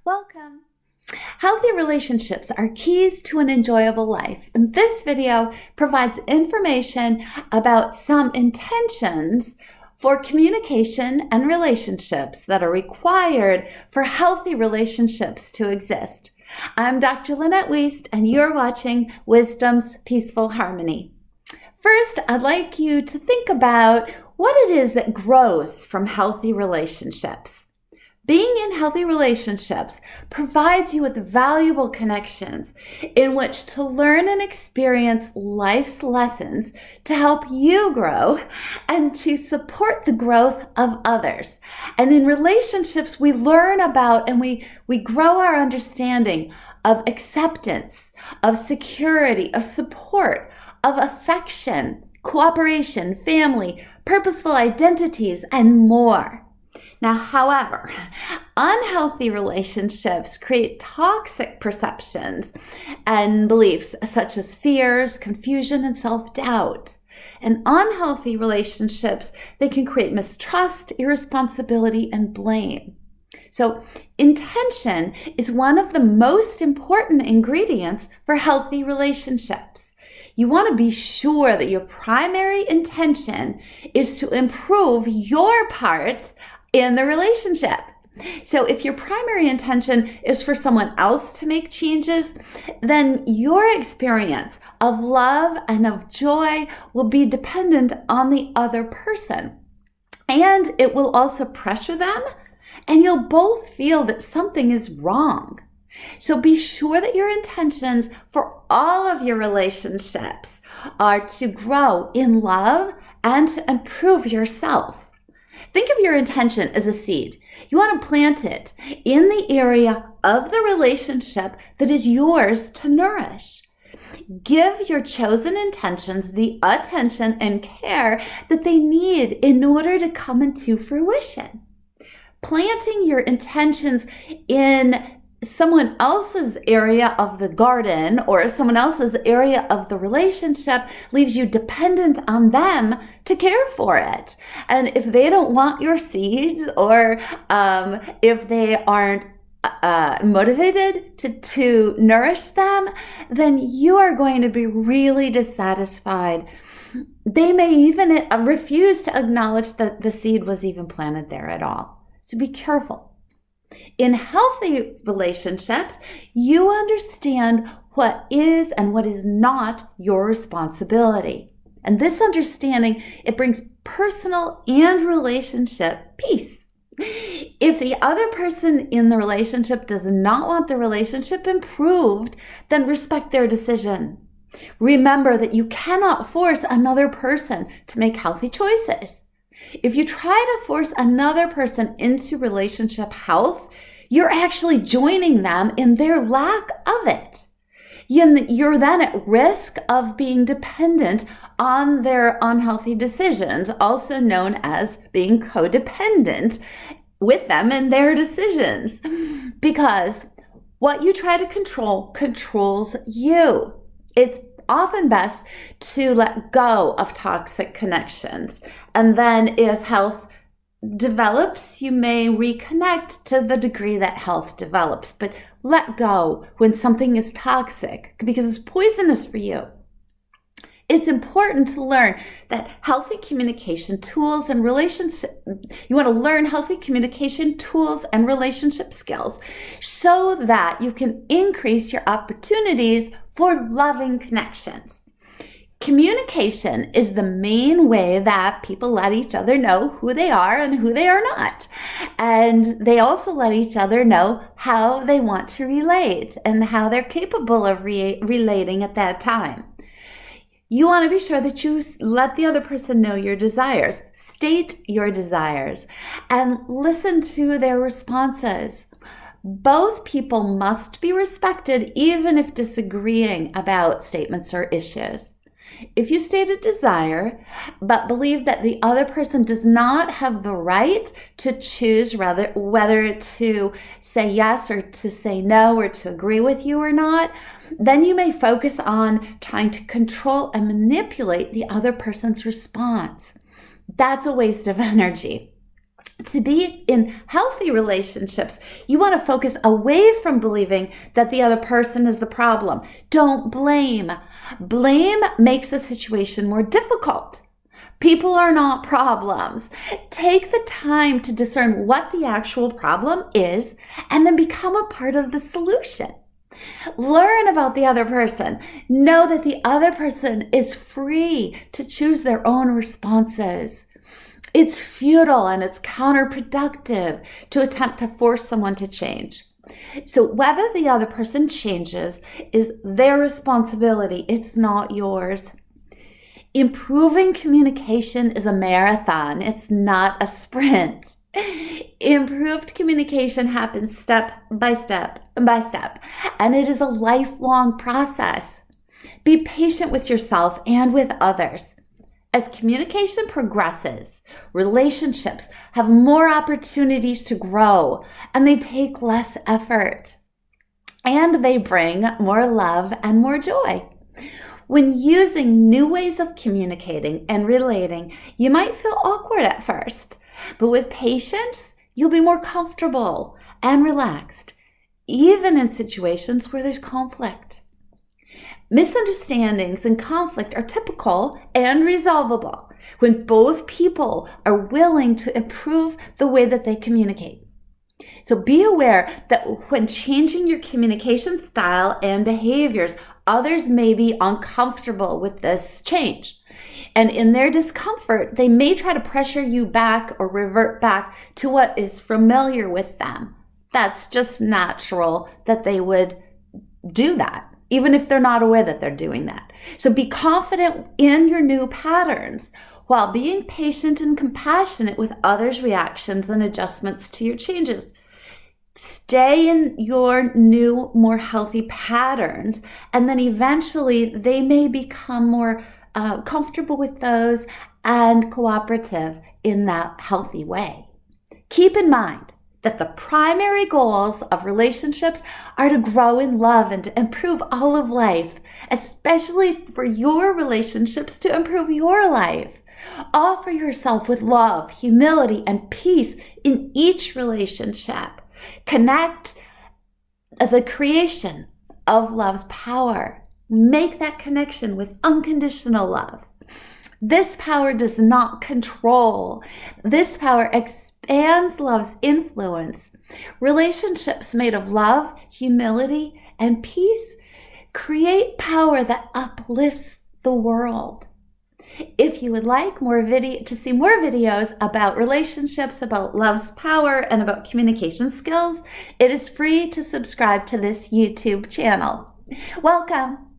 Welcome. Healthy relationships are keys to an enjoyable life. And this video provides information about some intentions for communication and relationships that are required for healthy relationships to exist. I'm Dr. Lynette Wiest, and you're watching Wisdom's Peaceful Harmony. First, I'd like you to think about what it is that grows from healthy relationships. Being in healthy relationships provides you with valuable connections in which to learn and experience life's lessons to help you grow and to support the growth of others. And in relationships, we learn about and we grow our understanding of acceptance, of security, of support, of affection, cooperation, family, purposeful identities, and more. Now, however, unhealthy relationships create toxic perceptions and beliefs such as fears, confusion, and self-doubt. And unhealthy relationships, they can create mistrust, irresponsibility, and blame. So intention is one of the most important ingredients for healthy relationships. You want to be sure that your primary intention is to improve your part in the relationship. So if your primary intention is for someone else to make changes, then your experience of love and of joy will be dependent on the other person. And it will also pressure them, and you'll both feel that something is wrong. So be sure that your intentions for all of your relationships are to grow in love and to improve yourself. Think of your intention as a seed. You want to plant it in the area of the relationship that is yours to nourish. Give your chosen intentions the attention and care that they need in order to come into fruition. Planting your intentions in someone else's area of the garden or someone else's area of the relationship leaves you dependent on them to care for it. And if they don't want your seeds or if they aren't motivated to nourish them, then you are going to be really dissatisfied. They may even refuse to acknowledge that the seed was even planted there at all. So be careful. In healthy relationships, you understand what is and what is not your responsibility. And this understanding, it brings personal and relationship peace. If the other person in the relationship does not want the relationship improved, then respect their decision. Remember that you cannot force another person to make healthy choices. If you try to force another person into relationship health, you're actually joining them in their lack of it. You're then at risk of being dependent on their unhealthy decisions, also known as being codependent with them and their decisions, because what you try to control controls you. It's often best to let go of toxic connections. And then if health develops, you may reconnect to the degree that health develops. But let go when something is toxic because it's poisonous for you. It's important to learn that healthy communication tools and you want to learn healthy communication tools and relationship skills so that you can increase your opportunities for loving connections. Communication is the main way that people let each other know who they are and who they are not. And they also let each other know how they want to relate and how they're capable of relating at that time. You want to be sure that you let the other person know your desires, state your desires, and listen to their responses. Both people must be respected, even if disagreeing about statements or issues. If you state a desire, but believe that the other person does not have the right to choose whether to say yes or to say no or to agree with you or not, then you may focus on trying to control and manipulate the other person's response. That's a waste of energy. To be in healthy relationships, you want to focus away from believing that the other person is the problem. Don't blame. Blame makes the situation more difficult. People are not problems. Take the time to discern what the actual problem is and then become a part of the solution. Learn about the other person. Know that the other person is free to choose their own responses. It's futile and it's counterproductive to attempt to force someone to change. So whether the other person changes is their responsibility. It's not yours. Improving communication is a marathon. It's not a sprint. Improved communication happens step by step, and it is a lifelong process. Be patient with yourself and with others. As communication progresses, relationships have more opportunities to grow, and they take less effort, and they bring more love and more joy. When using new ways of communicating and relating, you might feel awkward at first, but with patience, you'll be more comfortable and relaxed, even in situations where there's conflict. Misunderstandings and conflict are typical and resolvable when both people are willing to improve the way that they communicate. So be aware that when changing your communication style and behaviors, others may be uncomfortable with this change. And in their discomfort, they may try to pressure you back or revert back to what is familiar with them. That's just natural that they would do that, even if they're not aware that they're doing that. So be confident in your new patterns while being patient and compassionate with others' reactions and adjustments to your changes. Stay in your new, more healthy patterns, and then eventually they may become more comfortable with those and cooperative in that healthy way. Keep in mind that the primary goals of relationships are to grow in love and to improve all of life, especially for your relationships to improve your life. Offer yourself with love, humility, and peace in each relationship. Connect the creation of love's power. Make that connection with unconditional love. This power does not control. This power expands love's influence. Relationships made of love, humility, and peace create power that uplifts the world. If you would like to see more videos about relationships, about love's power, and about communication skills, it is free to subscribe to this YouTube channel. Welcome.